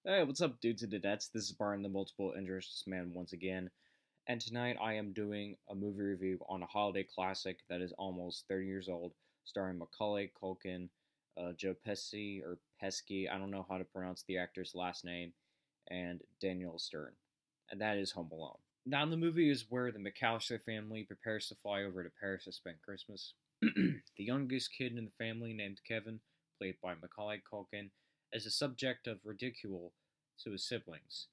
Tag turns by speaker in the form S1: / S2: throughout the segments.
S1: Hey, what's up, dudes and dudettes? This is Brian, the Multiple Interests Man, once again. And tonight I am doing a movie review on a holiday classic that is almost 30 years old, starring Macaulay Culkin, Joe Pesci, or Pesky, I don't know how to pronounce the actor's last name, and Daniel Stern. And that is Home Alone. Now, the movie is where the McAllister family prepares to fly over to Paris to spend Christmas. The youngest kid in the family, named Kevin, played by Macaulay Culkin, is a subject of ridicule to his siblings.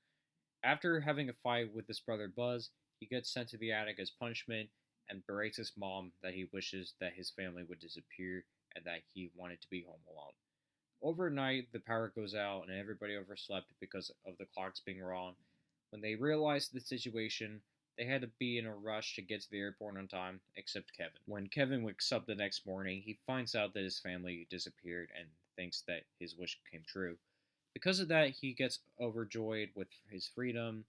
S1: After having a fight with his brother Buzz, he gets sent to the attic as punishment and berates his mom that he wishes that his family would disappear and that he wanted to be home alone. Overnight, the power goes out and everybody overslept because of the clocks being wrong. When they realized the situation, they had to be in a rush to get to the airport on time, except Kevin. When Kevin wakes up the next morning, he finds out that his family disappeared and thinks that his wish came true. Because of that, he gets overjoyed with his freedom.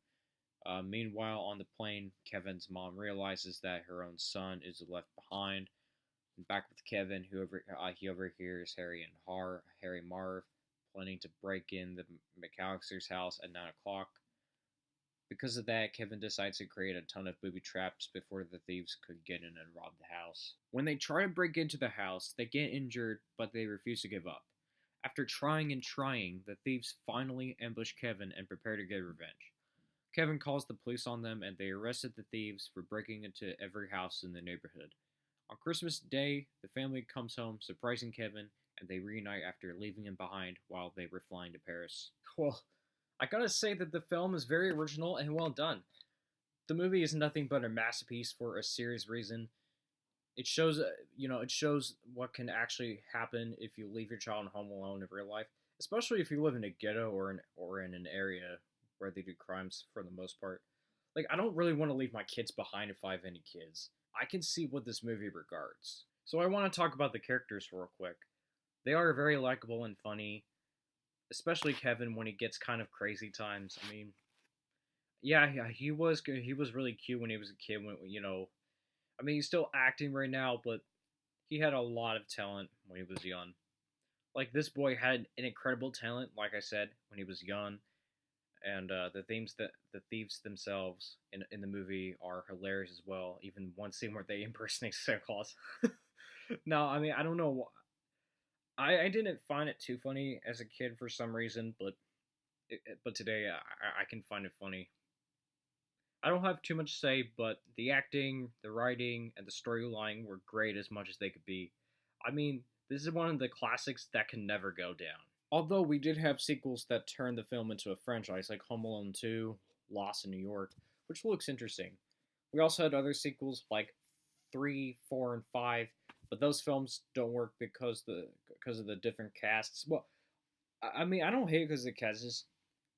S1: Meanwhile, on the plane, Kevin's mom realizes that her own son is left behind. And back with Kevin, he overhears Harry Marv planning to break in the McAllister's house at 9 o'clock. Because of that, Kevin decides to create a ton of booby traps before the thieves could get in and rob the house. When they try to break into the house, they get injured, but they refuse to give up. After trying and trying, the thieves finally ambush Kevin and prepare to get revenge. Kevin calls the police on them and they arrested the thieves for breaking into every house in the neighborhood. On Christmas Day, the family comes home, surprising Kevin, and they reunite after leaving him behind while they were flying to Paris. Well, I gotta say that the film is very original and well done. The movie is nothing but a masterpiece for a serious reason. It shows what can actually happen if you leave your child home alone in real life, especially if you live in a ghetto or in an area where they do crimes for the most part. Like, I don't really want to leave my kids behind if I have any kids. I can see what this movie regards. So I want to talk about the characters real quick. They are very likable and funny, especially Kevin when he gets kind of crazy times. I mean, yeah, he was good. He was really cute when he was a kid. I mean, he's still acting right now, but he had a lot of talent when he was young. Like, this boy had an incredible talent, like I said, when he was young, and the thieves themselves in the movie are hilarious as well. Even one scene where they impersonate Santa Claus. No, I mean, I don't know. I didn't find it too funny as a kid for some reason, but today I can find it funny. I don't have too much to say, but the acting, the writing, and the storyline were great as much as they could be. I mean, this is one of the classics that can never go down. Although we did have sequels that turned the film into a franchise, like Home Alone 2, Lost in New York, which looks interesting. We also had other sequels like 3, 4, and 5, but those films don't work because of the different casts. Well, I mean, I don't hate it because the cast is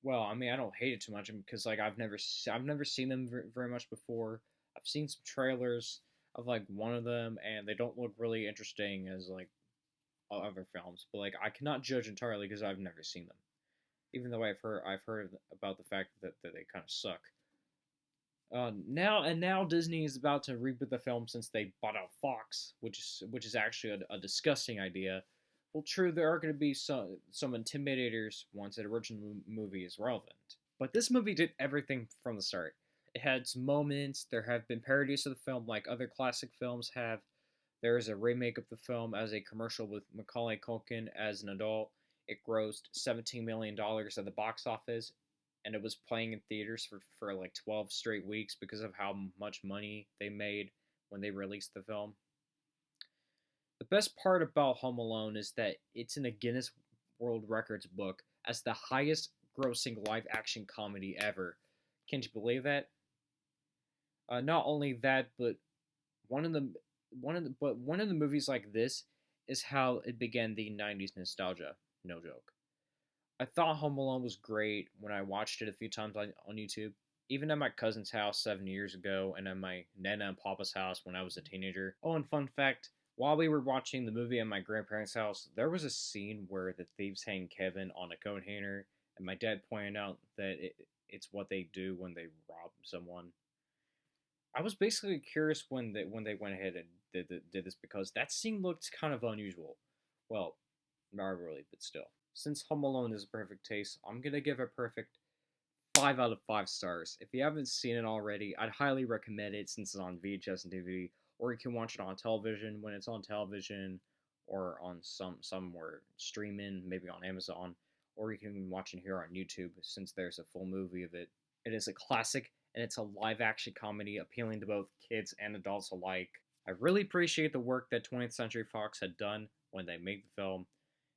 S1: well. I mean, I don't hate it too much because like I've never seen them very much before. I've seen some trailers of like one of them, and they don't look really interesting as like other films. But like I cannot judge entirely because I've never seen them. Even though I've heard about the fact that they kind of suck. Now Disney is about to reboot the film since they bought out Fox, which is actually a disgusting idea. Well, true, there are going to be some intimidators once the original movie is relevant, but this movie did everything from the start. It had its moments. There have been parodies of the film, like other classic films have. There is a remake of the film as a commercial with Macaulay Culkin as an adult. It grossed $17 million at the box office, and it was playing in theaters for like 12 straight weeks because of how much money they made when they released the film. The best part about Home Alone is that it's in the Guinness World Records book as the highest grossing live action comedy ever. Can't you believe that? Not only that, but one of the one of the movies like this is how it began the 90s nostalgia. No joke. I thought Home Alone was great when I watched it a few times on YouTube. Even at my cousin's house 7 years ago, and at my Nana and Papa's house when I was a teenager. Oh, and fun fact, while we were watching the movie at my grandparents' house, there was a scene where the thieves hang Kevin on a coat hanger, and my dad pointed out that it's what they do when they rob someone. I was basically curious when they went ahead and did this because that scene looked kind of unusual. Well, not really, but still. Since Home Alone is a perfect taste, I'm gonna give it a perfect 5 out of 5 stars. If you haven't seen it already, I'd highly recommend it since it's on VHS and DVD, or you can watch it on television when it's on television, or on somewhere streaming, maybe on Amazon, or you can watch it here on YouTube since there's a full movie of it. It is a classic, and it's a live action comedy appealing to both kids and adults alike. I really appreciate the work that 20th Century Fox had done when they made the film.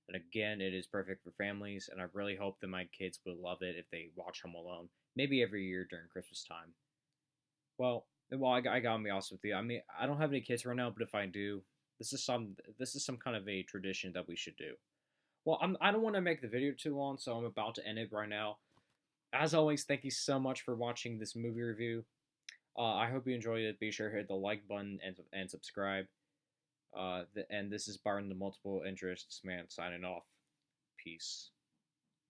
S1: And again, it is perfect for families, and I really hope that my kids will love it if they watch Home Alone, maybe every year during Christmas time. I gotta be honest with you. I mean, I don't have any kids right now, but if I do, this is some kind of a tradition that we should do. Well, I don't want to make the video too long, so I'm about to end it right now. As always, thank you so much for watching this movie review. I hope you enjoyed it. Be sure to hit the like button and subscribe. And this is Barton, the Multiple Interests Man, signing off. Peace.